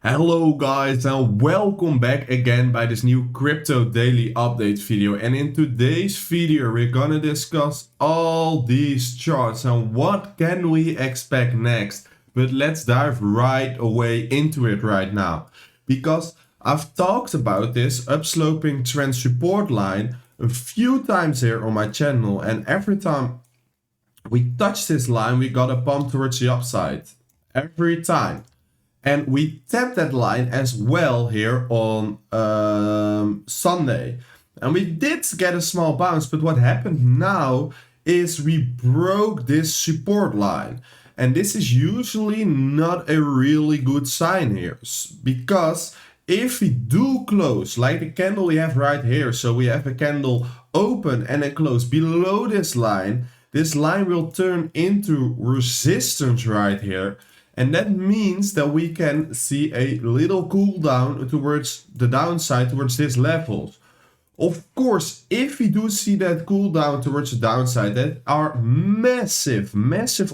Hello guys and welcome back again by this new crypto daily update video, and in today's video we're gonna discuss all these charts and what can we expect next. But let's dive right away into it right now, because I've talked about this upsloping trend support line a few times here on my channel, and every time we touch this line we got a pump towards the upside every time. And we tapped that line as well here on Sunday. And we did get a small bounce, but what happened now is we broke this support line. And this is usually not a really good sign here, because if we do close, like the candle we have right here, so we have a candle open and a close below this line will turn into resistance right here. And that means that we can see a little cool down towards the downside, towards these levels. Of course, if we do see that cool down towards the downside, that are massive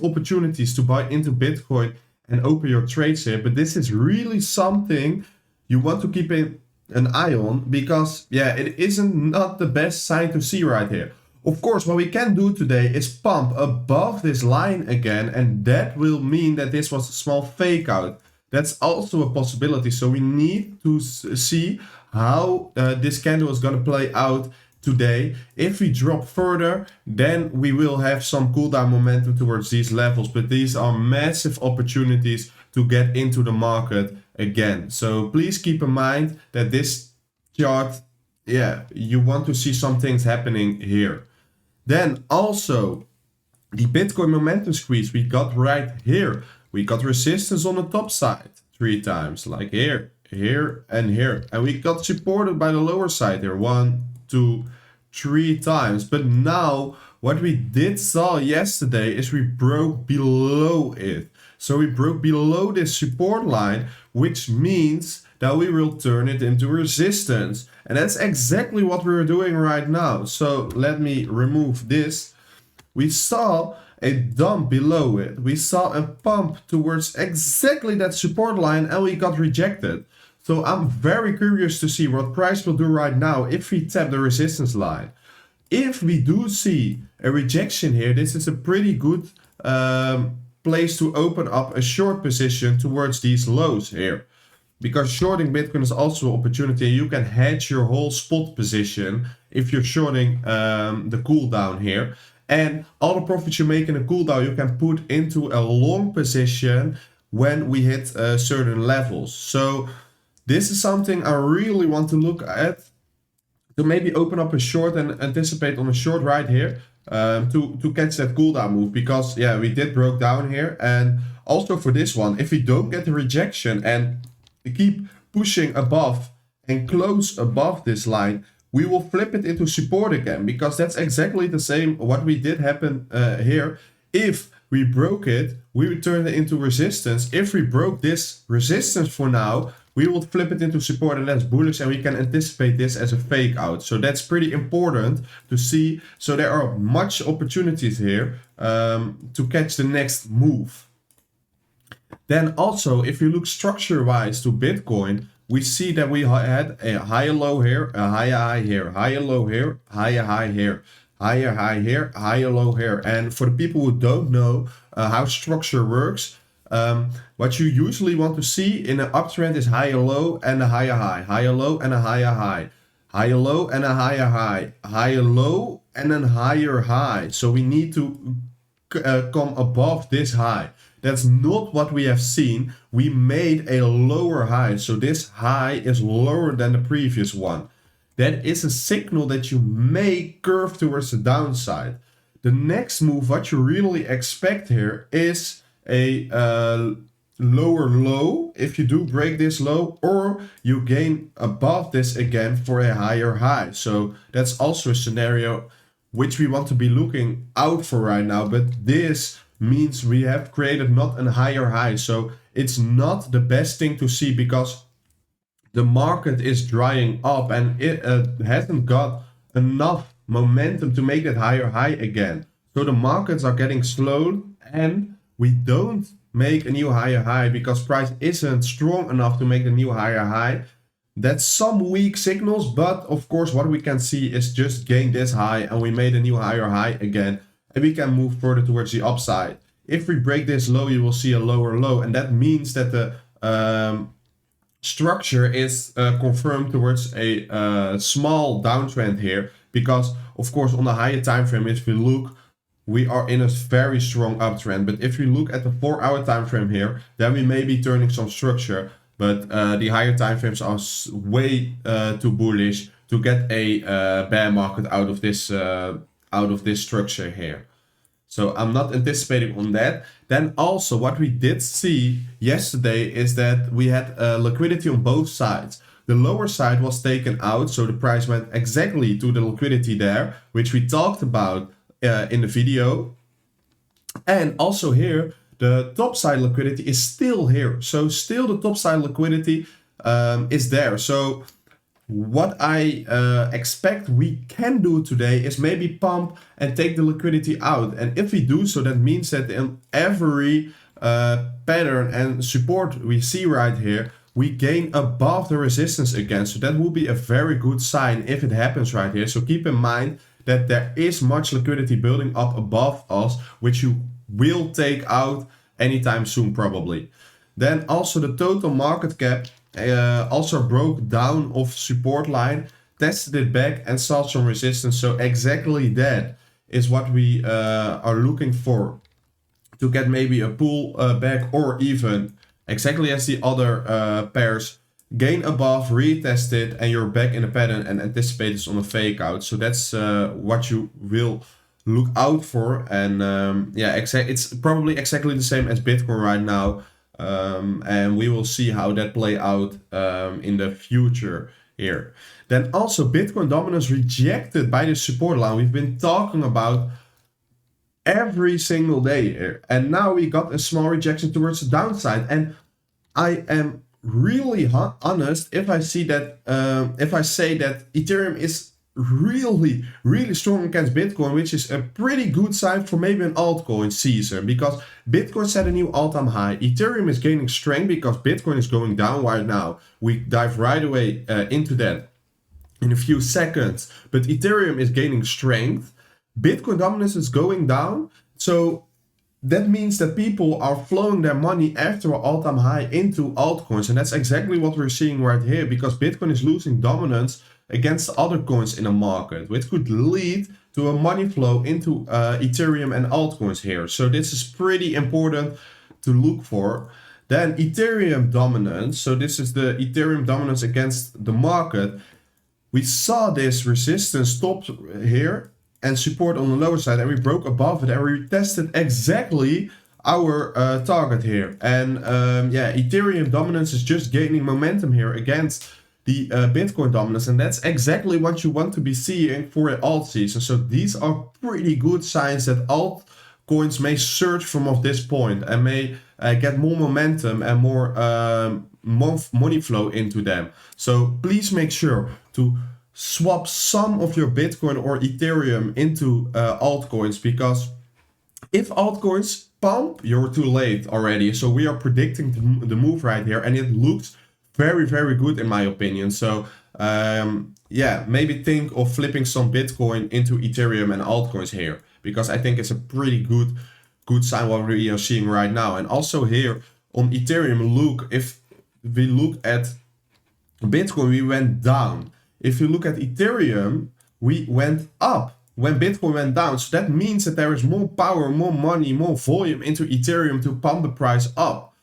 opportunities to buy into Bitcoin and open your trades here. But this is really something you want to keep an eye on, because yeah, it isn't not the best sign to see right here. Of course, what we can do today is pump above this line again, and that will mean that this was a small fake out. That's also a possibility. So we need to see how this candle is going to play out today. If we drop further, then we will have some cool down momentum towards these levels, but these are massive opportunities to get into the market again. So please keep in mind that this chart, yeah, you want to see some things happening here. Then also the Bitcoin momentum squeeze we got right here. We got resistance on the top side 3 times, like here, here, and here. And we got supported by the lower side here 1, 2, 3 times. But now what we did saw yesterday is we broke below it. So we broke below this support line, which means that we will turn it into resistance. And that's exactly what we're doing right now. So let me remove this. We saw a dump below it. We saw a pump towards exactly that support line, and we got rejected. So I'm very curious to see what price will do right now if we tap the resistance line. If we do see a rejection here, this is a pretty good place to open up a short position towards these lows here. Because shorting Bitcoin is also an opportunity. You can hedge your whole spot position if you're shorting the cool down here. And all the profits you make in a cool down, you can put into a long position when we hit certain levels. So this is something I really want to look at, to maybe open up a short and anticipate on a short right here to catch that cool down move. Because yeah, we did broke down here. And also for this one, if we don't get the rejection and keep pushing above and close above this line, we will flip it into support again, because that's exactly the same what we did happen here. If we broke it, we would turn it into resistance. If we broke this resistance for now, we will flip it into support, and that's bullish, and we can anticipate this as a fake out. So that's pretty important to see. So there are much opportunities here to catch the next move. Then also, if you look structure-wise to Bitcoin, we see that we had a higher low here, a higher high here, higher low here, higher high here, higher high here, higher low here. And for the people who don't know how structure works, what you usually want to see in an uptrend is higher low and a higher high, higher low and a higher high, higher low and a higher high, higher low and a higher high. So we need to come above this high. That's not what we have seen. We made a lower high, so this high is lower than the previous one. That is a signal that you may curve towards the downside. The next move, what you really expect here, is a lower low if you do break this low, or you gain above this again for a higher high. So that's also a scenario which we want to be looking out for right now. But this means we have created not a higher high. So it's not the best thing to see, because the market is drying up and it hasn't got enough momentum to make that higher high again. So the markets are getting slow, and we don't make a new higher high because price isn't strong enough to make a new higher high. That's some weak signals, but of course what we can see is just gain this high and we made a new higher high again, and we can move further towards the upside. If we break this low, you will see a lower low, and that means that the structure is confirmed towards a small downtrend here, because of course on the higher time frame, if we look, we are in a very strong uptrend. But if we look at the 4-hour time frame here, then we may be turning some structure. But the higher time frames are way too bullish to get a bear market out of this structure here. So I'm not anticipating on that. Then also what we did see yesterday is that we had liquidity on both sides. The lower side was taken out, so the price went exactly to the liquidity there, which we talked about in the video. And also here, the top side liquidity is still here. So still the top side liquidity is there. So what I expect we can do today is maybe pump and take the liquidity out. And if we do so, that means that in every pattern and support we see right here, we gain above the resistance again. So that will be a very good sign if it happens right here. So keep in mind that there is much liquidity building up above us, which you will take out anytime soon probably. Then also the total market cap also broke down off support line, tested it back and saw some resistance. So exactly that is what we are looking for, to get maybe a pull back, or even exactly as the other pairs, gain above, retest it, and you're back in the pattern and anticipate this on a fake out. So that's what you will look out for. And yeah, it's probably exactly the same as Bitcoin right now. And we will see how that play out in the future here. Then also Bitcoin dominance rejected by the support line. We've been talking about every single day here, and now we got a small rejection towards the downside. And I am really honest if I see that if I say that Ethereum is really strong against Bitcoin, which is a pretty good sign for maybe an altcoin season, because Bitcoin set a new all-time high. Ethereum is gaining strength because Bitcoin is going down right now. We dive right away into that in a few seconds. But Ethereum is gaining strength. Bitcoin dominance is going down. So that means that people are flowing their money after an all-time high into altcoins. And that's exactly what we're seeing right here, because Bitcoin is losing dominance against other coins in the market, which could lead to a money flow into Ethereum and altcoins here. So this is pretty important to look for. Then Ethereum dominance. So this is the Ethereum dominance against the market. We saw this resistance stop here and support on the lower side, and we broke above it and we tested exactly our target here. And yeah, Ethereum dominance is just gaining momentum here against the Bitcoin dominance, and that's exactly what you want to be seeing for an alt season. So these are pretty good signs that altcoins may surge from off this point and may get more momentum and more money flow into them. So please make sure to swap some of your Bitcoin or Ethereum into altcoins, because if altcoins pump, you're too late already. So we are predicting the move right here, and it looks very good in my opinion. So yeah, maybe think of flipping some Bitcoin into Ethereum and altcoins here, because I think it's a pretty good sign what we are seeing right now. And also here on Ethereum, look, if we look at Bitcoin, we went down. If you look at Ethereum, we went up when Bitcoin went down. So that means that there is more power, more money, more volume into Ethereum to pump the price up.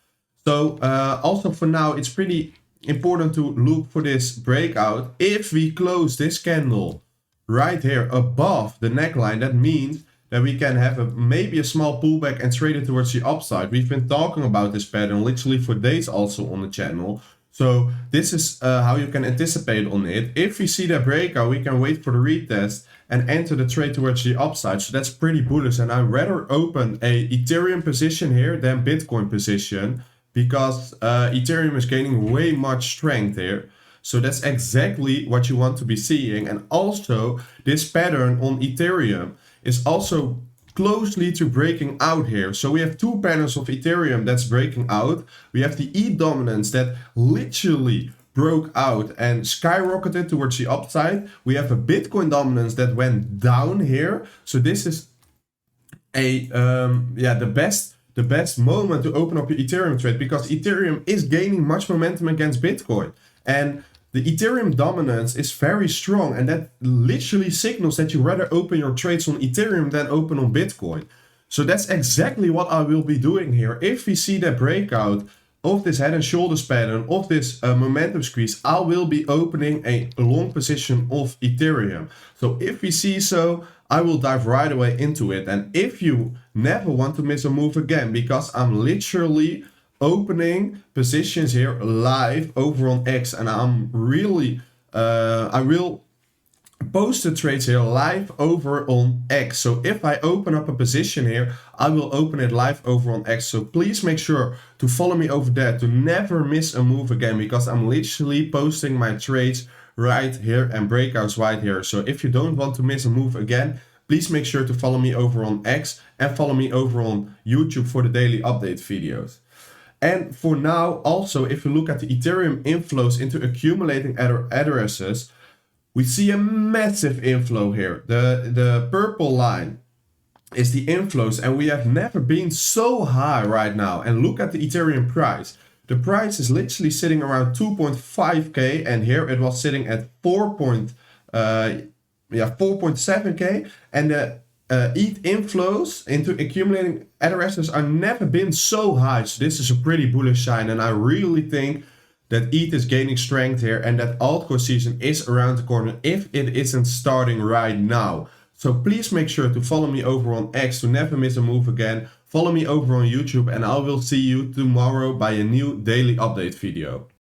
So also for now, it's pretty important to look for this breakout. If we close this candle right here above the neckline, that means that we can have maybe a small pullback and trade it towards the upside. We've been talking about this pattern literally for days also on the channel. So this is how you can anticipate on it. If we see that breakout, we can wait for the retest and enter the trade towards the upside. So that's pretty bullish, and I'd rather open a Ethereum position here than Bitcoin position, because Ethereum is gaining way much strength here. So that's exactly what you want to be seeing. And also this pattern on Ethereum is also closely to breaking out here. So we have two panels of Ethereum that's breaking out. We have the ETH dominance that literally broke out and skyrocketed towards the upside. We have a Bitcoin dominance that went down here. So this is a the best moment to open up your Ethereum trade, because Ethereum is gaining much momentum against Bitcoin, and the Ethereum dominance is very strong, and that literally signals that you rather open your trades on Ethereum than open on Bitcoin. So that's exactly what I will be doing here. If we see that breakout of this head and shoulders pattern, of this momentum squeeze, I will be opening a long position of Ethereum. So if we see so, I will dive right away into it. And if you never want to miss a move again, because I'm literally opening positions here live over on X, and I'm really, I will post the trades here live over on X. So if I open up a position here, I will open it live over on X. So please make sure to follow me over there to never miss a move again, because I'm literally posting my trades right here and breakouts right here. So if you don't want to miss a move again, please make sure to follow me over on X and follow me over on YouTube for the daily update videos. And for now, also, if you look at the Ethereum inflows into accumulating addresses, we see a massive inflow here. The purple line is the inflows, and we have never been so high right now. And look at the Ethereum price. The price is literally sitting around 2.5k, and here it was sitting at 4.7k, and the ETH inflows into accumulating addresses are never been so high. So this is a pretty bullish sign, and I really think that ETH is gaining strength here, and that altcoin season is around the corner if it isn't starting right now. So please make sure to follow me over on X to never miss a move again. Follow me over on YouTube, and I will see you tomorrow by a new daily update video.